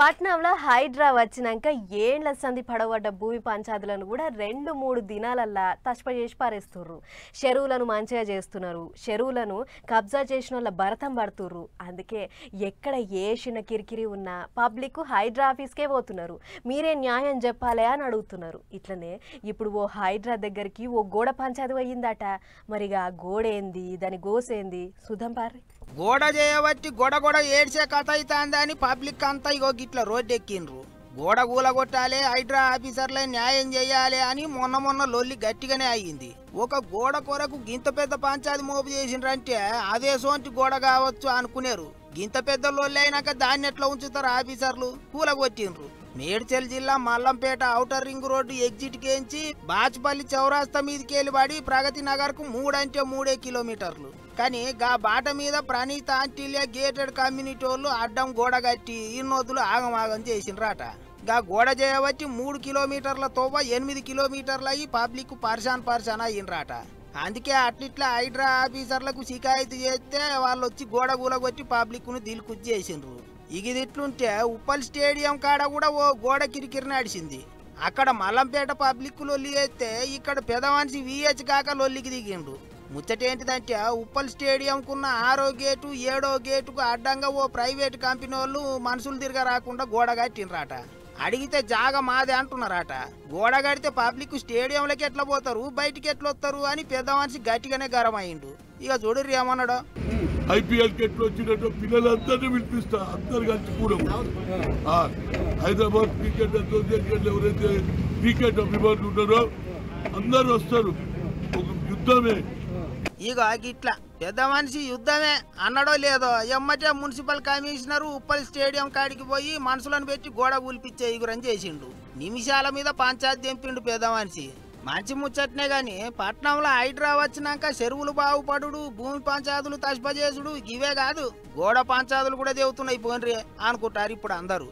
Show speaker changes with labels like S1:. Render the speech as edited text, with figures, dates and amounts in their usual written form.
S1: పట్నంలో హైడ్రా వచ్చినాక ఏండ్ల సంధి పడవడ్డ భూమి పంచాయతీలను కూడా 2-3 దినాలల్లా తష్ప చేసి పారేస్తుర్రు. చెరువులను మంచిగా చేస్తున్నారు. చెరువులను కబ్జా చేసిన వాళ్ళ భరతం పడుతుర్రు. అందుకే ఎక్కడ ఏ చిన్న కిరికిరి ఉన్నా పబ్లిక్ హైడ్రా ఆఫీస్కే పోతున్నారు. మీరే న్యాయం చెప్పాలే అని అడుగుతున్నారు. ఇట్లనే ఇప్పుడు ఓ హైడ్రా దగ్గరికి ఓ గోడ పంచాయతీ అయ్యిందట. మరిగా గోడ ఏంది, దాని గోసేంది సుధం పార్రి.
S2: గోడ చేయబట్టి గొడ ఏడ్చే కథ అవుతుందని పబ్లిక్ అంతా ఇగో గిట్ల రోడ్డెక్కిండ్రు. గోడ కూలగొట్టాలి, హైడ్రా ఆఫీసర్లే న్యాయం చేయాలి అని మొన్న లొల్లి గట్టిగానే అయ్యింది. ఒక గోడ కొరకు గింత పెద్ద పంచాయతీ మోపు చేసిండ్రంటే అదే సోంటి గోడ కావచ్చు అనుకునేరు. గింత పెద్ద లొల్లి అయినాక దాన్ని ఎట్లా ఉంచుతారు ఆఫీసర్లు? కూలగొట్టిండ్రు. మేడ్చల్ జిల్లా Mallampet outer ring road exit కేంచి బాచ్పల్లి చౌరాస్తా మీదకి పడి ప్రగతి నగర్ కు 3 కిలోమీటర్లు. కానీ గా బాట మీద ప్రణీత ఆంటిలియా గేటెడ్ కమ్యూనిటీ వాళ్ళు అడ్డం గోడ కట్టి ఇన్నోదులు ఆగమాగం చేసిండ్రాట. గా గోడ చేయబట్టి 3 కిలోమీటర్ల తోవ 8 కిలోమీటర్లు అయ్యి పబ్లిక్ పర్షాన్ అయ్యిండ్రాట. అందుకే అట్లిట్లా హైడ్రా ఆఫీసర్లకు షికాయతు చేస్తే వాళ్ళు వచ్చి గోడ కూలగొట్టి పబ్లిక్ ను దిల్కుచ్చి చేసిండ్రు. ఇగిదిట్లుంటే ఉప్పల్ స్టేడియం కాడ కూడా ఓ గోడ కిరికిరి నడిచింది. అక్కడ మల్లంపేట పబ్లిక్ లొల్లి చేస్తే ఇక్కడ పెద్ద మనిషి విహెచ్ కాక లొల్లికి దిగిండు. ముచ్చటేంటిదంటే ఉప్పల్ స్టేడియం కున్న 6వ గేటు 7వ గేటుకు అడ్డంగా ఓ ప్రైవేట్ కంపెనీ వాళ్ళు మనుషులు తిరగ రాకుండా గోడ కట్టినరాట. అడిగితే జాగ మాదే అంటున్నారట. గోడ కడితే పబ్లిక్ స్టేడియంలోకి ఎట్లా పోతారు, బయటికి ఎట్లా వస్తారు అని పెద్ద మనిషి గట్టిగానే గరం అయిండు. ఇక చూడరు ఏమన్నాడో.
S3: ఐపీఎల్ కి ఎట్లా వచ్చినట్టు పిల్లలందరినీ పిలిపిస్తా, అందరు కలిసి కూడా హైదరాబాద్ క్రికెట్ అసోసియేషన్ ఎవరైతే క్రికెట్ అభిమానులు ఉన్నారో అందరు వస్తారు. ఒక యుద్ధమే.
S2: ఇక గిట్లా పెద్ద మనిషి యుద్ధమే అన్నడో లేదో ఎమ్మటే మున్సిపల్ కమిషనర్ ఉప్పల్ స్టేడియం కాడికి పోయి మనుషులను పెట్టి గోడ కూల్పిచ్చే ఎగురం చేసిండు. నిమిషాల మీద పంచాయతీ దింపిండు పెద్ద మనిషి. మంచి ముచ్చట్నే గాని పట్నంలో హైడ్రా వచ్చినాక చెరువులు బాగుపడు, భూమి పంచాయతీలు తష్ప చేసుడు ఇవే కాదు, గోడ పంచాయతీలు కూడా దేవుతున్నాయి పోన్రి అనుకుంటారు ఇప్పుడు అందరూ.